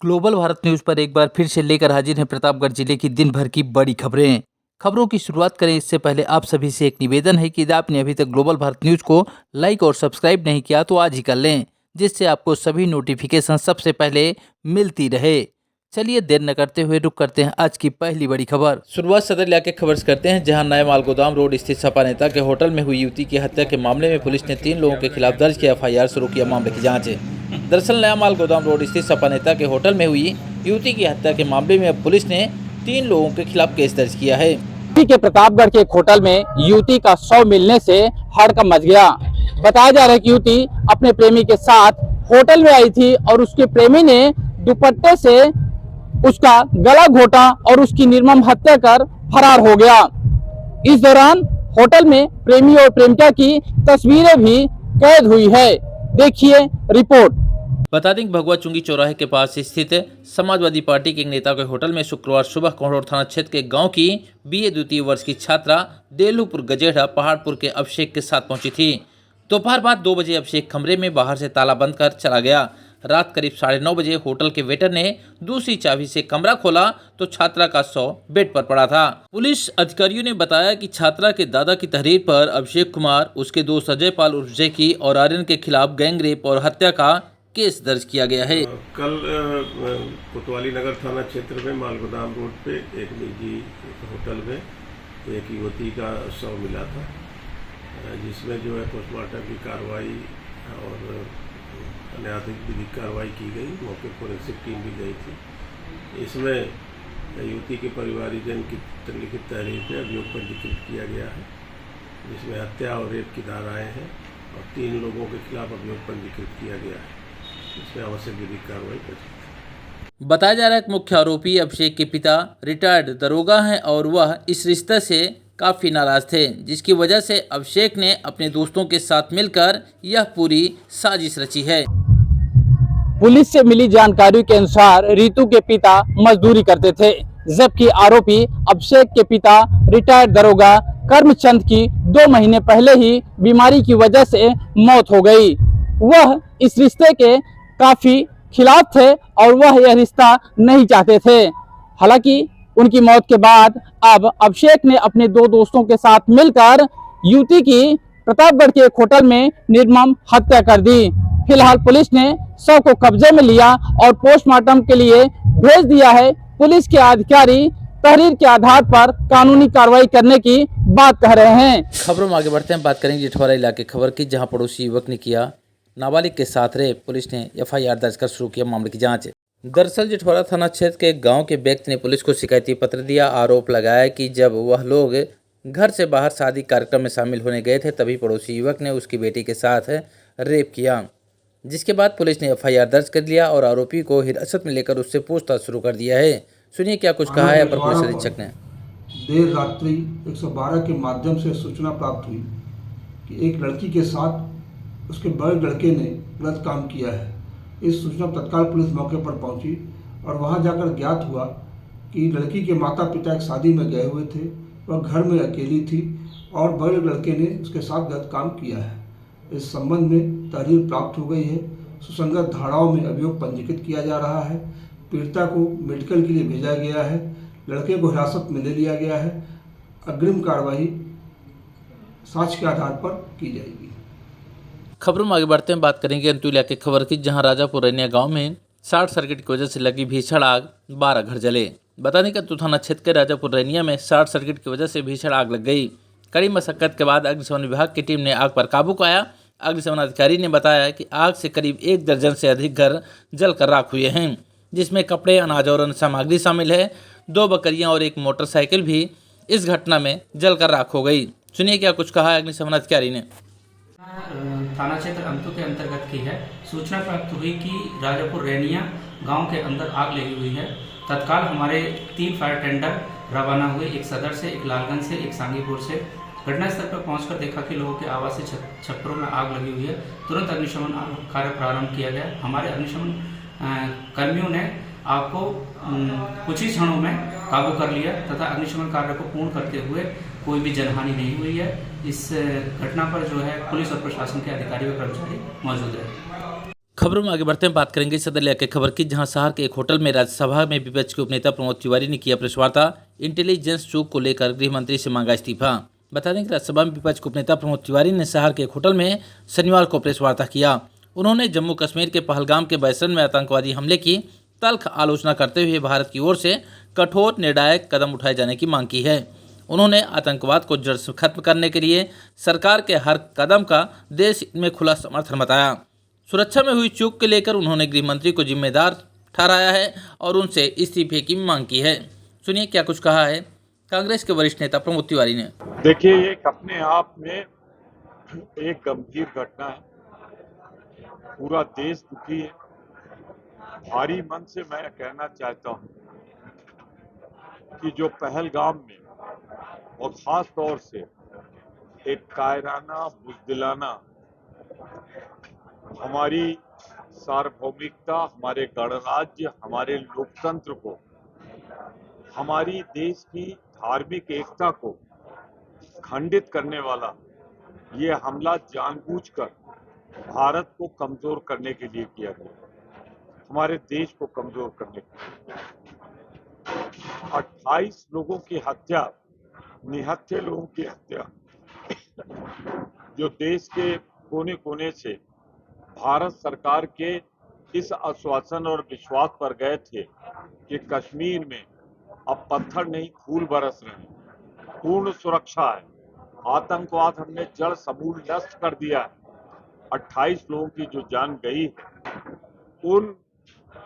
Global Bharat news पर एक बार फिर से लेकर हाजिर हैं प्रतापगढ़ जिले की दिन भर की बड़ी खबरें। खबरों की शुरुआत करें इससे पहले आप सभी से एक निवेदन है कि यदि आपने अभी तक ग्लोबल भारत न्यूज को लाइक और सब्सक्राइब नहीं किया तो आज ही कर लें, जिससे आपको सभी नोटिफिकेशन सबसे पहले मिलती रहे। चलिए देर न करते हुए रुक करते हैं आज की पहली बड़ी खबर। शुरुआत सदर इलाके खबर से करते हैं, जहां नए माल गोदाम रोड स्थित सपा नेता के होटल में हुई युवती की हत्या के मामले में पुलिस ने 3 लोगों के खिलाफ दर्ज किया FIR, शुरू किया मामले की जांच। दरअसल नया माल गोदाम रोड स्थित सपा नेता के होटल में हुई युवती की हत्या के मामले में अब पुलिस ने 3 लोगों के खिलाफ केस दर्ज किया है। के प्रतापगढ़ के एक होटल में युवती का शव मिलने से हड़कंप मच गया। बताया जा रहा है कि युवती अपने प्रेमी के साथ होटल में आई थी और उसके प्रेमी ने दुपट्टे से उसका गला घोटा और उसकी निर्मम हत्या कर फरार हो गया। इस दौरान होटल में प्रेमी और प्रेमिका की तस्वीरें भी कैद हुई है। देखिए रिपोर्ट। बता दें कि भगवा चुंगी चौराहे के पास स्थित समाजवादी पार्टी के एक नेता के होटल में शुक्रवार सुबह कोहरोड थाना क्षेत्र के गांव की BA द्वितीय वर्ष की छात्रा देलूपुर गजेढ़ा पहाड़पुर के अभिषेक के साथ पहुंची थी। दोपहर बाद 2 बजे अभिषेक कमरे में बाहर से ताला बंद कर चला गया। रात करीब 9:30 बजे होटल के वेटर ने दूसरी चाबी से कमरा खोला तो छात्रा का शव बेड पर पड़ा था। पुलिस अधिकारियों ने बताया कि छात्रा के दादा की तहरीर पर अभिषेक कुमार, उसके दोस्त अजय पाल उर्फ जैकी और आर्यन के खिलाफ गैंगरेप और हत्या का केस दर्ज किया गया है। कल कोतवाली नगर थाना क्षेत्र में मालगोदाम रोड पे एक निजी होटल में एक युवती का शव मिला था, जिसमें जो है पोस्टमार्टम की कार्रवाई और न्यायाधीश विधिक कार्रवाई की गई। मौके पर फोरेंसिक टीम भी गई थी। इसमें युवती के परिवारजन की लिखित तहरीर पे अभियोग पंजीकृत किया गया है, जिसमें हत्या और रेप की धाराएं हैं और 3 लोगों के खिलाफ अभियोग पंजीकृत किया गया है। इसमें आवश्यक विधिक कार्रवाई कर सकते हैं। बताया जा रहा है कि मुख्य आरोपी अभिषेक के पिता रिटायर्ड दरोगा हैं और वह इस रिश्ते से काफी नाराज थे, जिसकी वजह से अभिषेक ने अपने दोस्तों के साथ मिलकर यह पूरी साजिश रची है। पुलिस से मिली जानकारी के अनुसार रितु के पिता मजदूरी करते थे, जबकि आरोपी अभिषेक के पिता रिटायर्ड दरोगा कर्मचंद की 2 महीने पहले ही बीमारी की वजह से मौत हो गई। वह इस रिश्ते के काफी खिलाफ थे और वह यह रिश्ता नहीं चाहते थे। हालांकि उनकी मौत के बाद अब अभिषेक ने अपने 2 दोस्तों के साथ मिलकर युवती की प्रतापगढ़ के एक होटल में निर्मम हत्या कर दी। फिलहाल पुलिस ने शव को कब्जे में लिया और पोस्टमार्टम के लिए भेज दिया है। पुलिस के अधिकारी तहरीर के आधार पर कानूनी कार्रवाई करने की बात कह रहे हैं। खबरों में आगे बढ़ते हैं, बात करेंगे जेठौरा इलाके खबर की, जहां पड़ोसी युवक ने किया नाबालिग के साथ रेप। पुलिस ने FIR दर्ज कर शुरू किया मामले की जांच। दरअसल जेठौरा थाना क्षेत्र के गांव के व्यक्ति ने पुलिस को शिकायती पत्र दिया। आरोप लगाया कि जब वह लोग घर से बाहर शादी कार्यक्रम में शामिल होने गए थे, तभी पड़ोसी युवक ने उसकी बेटी के साथ रेप किया, जिसके बाद पुलिस ने FIR दर्ज कर लिया और आरोपी को हिरासत में लेकर उससे पूछताछ शुरू कर दिया है। सुनिए क्या कुछ कहा है अपर पुलिस अधीक्षक ने। देर रात्रि 112 के माध्यम से सूचना प्राप्त हुई कि एक लड़की के साथ उसके बड़े लड़के ने गलत काम किया है। इस सूचना तत्काल पुलिस मौके पर पहुंची और वहां जाकर ज्ञात हुआ कि लड़की के माता पिता एक शादी में गए हुए थे, वह घर में अकेली थी और बड़े लड़के ने उसके साथ गलत काम किया है। इस संबंध में तहरीर प्राप्त हो गई है। सुसंगत धाराओं में अभियोग पंजीकृत किया जा रहा है। पीड़िता को मेडिकल के लिए भेजा गया है। लड़के को हिरासत में ले लिया गया है। अग्रिम कार्रवाई साक्ष्य के आधार पर की जाएगी। खबरों में आगे बढ़ते हैं, बात करेंगे अंतुल इलाके खबर की, जहां राजापुर रैनिया गांव में शॉर्ट सर्किट की वजह से लगी भीषण आग, 12 घर जले। बताने का तो थाना क्षेत्र के राजापुर रैनिया में शॉर्ट सर्किट की वजह से भीषण आग लग गई। कड़ी मशक्कत के बाद अग्निशमन विभाग की टीम ने आग पर काबू पाया। अग्निशमन अधिकारी ने बताया कि आग से करीब 1 दर्जन से अधिक घर जलकर राख हुए हैं, जिसमें कपड़े, अनाज और अन्य सामग्री शामिल है। 2 बकरियां और 1 मोटरसाइकिल भी इस घटना में जलकर राख हो गई। सुनिए क्या कुछ कहा अग्निशमन अधिकारी ने। थाना क्षेत्र अंतु के अंतर्गत की है। सूचना प्राप्त हुई कि राजापुर रैनिया गांव के अंदर आग लगी हुई है। तत्काल हमारे 3 फायर टेंडर रवाना हुए, एक सदर से, एक लालगंज से, एक सांगीपुर से। घटनास्थल पर पहुंचकर देखा कि लोगों के आवासीय छप्परों में आग लगी हुई है। तुरंत अग्निशमन कार्य प्रारंभ किया गया। हमारे अग्निशमन कर्मियों ने आग को कुछ ही क्षणों में काबू कर लिया तथा अग्निशमन कार्य को पूर्ण करते हुए कोई भी जनहानि नहीं हुई है। इस घटना पर जो है पुलिस और प्रशासन के अधिकारी व कर्मचारी मौजूद रहे। खबरों में आगे बढ़ते हैं, बात करेंगे सदर इलाके के खबर की, जहां शहर के एक होटल में राज्यसभा में विपक्ष के उपनेता प्रमोद तिवारी ने किया प्रेस वार्ता। इंटेलिजेंस चूक को लेकर गृह मंत्री से मांगा इस्तीफा। बता दें कि राज्यसभा में विपक्ष के उपनेता प्रमोद तिवारी ने शहर के एक होटल में शनिवार को प्रेस वार्ता किया। उन्होंने जम्मू कश्मीर के पहलगाम के बैसन में आतंकवादी हमले की तल्ख आलोचना करते हुए भारत की ओर से कठोर निर्णायक कदम उठाए जाने की मांग की है। उन्होंने आतंकवाद को जड़ से खत्म करने के लिए सरकार के हर कदम का देश में खुला समर्थन बताया। सुरक्षा में हुई चूक के लेकर उन्होंने गृह मंत्री को जिम्मेदार ठहराया है और उनसे इस्तीफे की मांग की है। सुनिए क्या कुछ कहा है कांग्रेस के वरिष्ठ नेता प्रमोद तिवारी ने। देखिए, ये अपने आप में एक गंभीर घटना है। पूरा देश दुखी है। भारी मन से मैं कहना चाहता हूं कि जो पहलगाम में और खास तौर से एक कायराना बुज़दिलाना हमारी सार्वभौमिकता, हमारे गणराज्य, हमारे लोकतंत्र को, हमारी देश की धार्मिक एकता को खंडित करने वाला ये हमला जानबूझकर भारत को कमजोर करने के लिए किया गया, हमारे देश को कमजोर करने के लिए। 28 लोगों की हत्या, निहत्थे लोगों की हत्या, जो देश के कोने कोने से भारत सरकार के इस आश्वासन और विश्वास पर गए थे कि कश्मीर में अब पत्थर नहीं फूल बरस रहे हैं, पूर्ण सुरक्षा है, आतंकवाद हमने जड़ समूल नष्ट कर दिया है। 28 लोगों की जो जान गई है, उन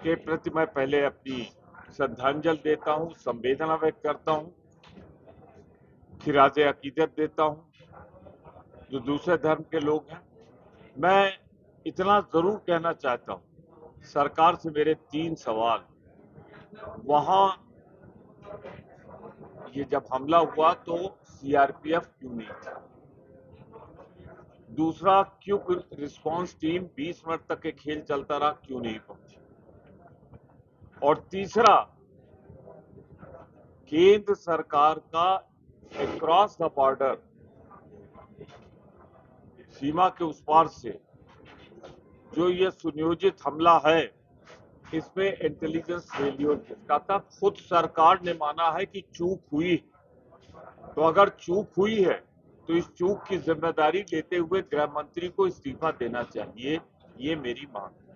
के प्रति मैं पहले अपनी श्रद्धांजलि देता हूं, संवेदना व्यक्त करता हूं, खिराजे अकीदत देता हूं। जो दूसरे धर्म के लोग हैं, मैं इतना जरूर कहना चाहता हूं, सरकार से मेरे 3 सवाल। वहां ये जब हमला हुआ तो सीआरपीएफ क्यों नहीं था? दूसरा, क्विक रिस्पांस टीम 20 मिनट तक के खेल चलता रहा, क्यों नहीं पहुंची? और तीसरा, केंद्र सरकार का अक्रॉस द बॉर्डर, सीमा के उस पार से जो ये सुनियोजित हमला है, इसमें इंटेलिजेंस फेलियर किसका था? खुद सरकार ने माना है कि चूक हुई। तो अगर चूक हुई है तो इस चूक की जिम्मेदारी लेते हुए गृह मंत्री को इस्तीफा देना चाहिए, ये मेरी मांग है।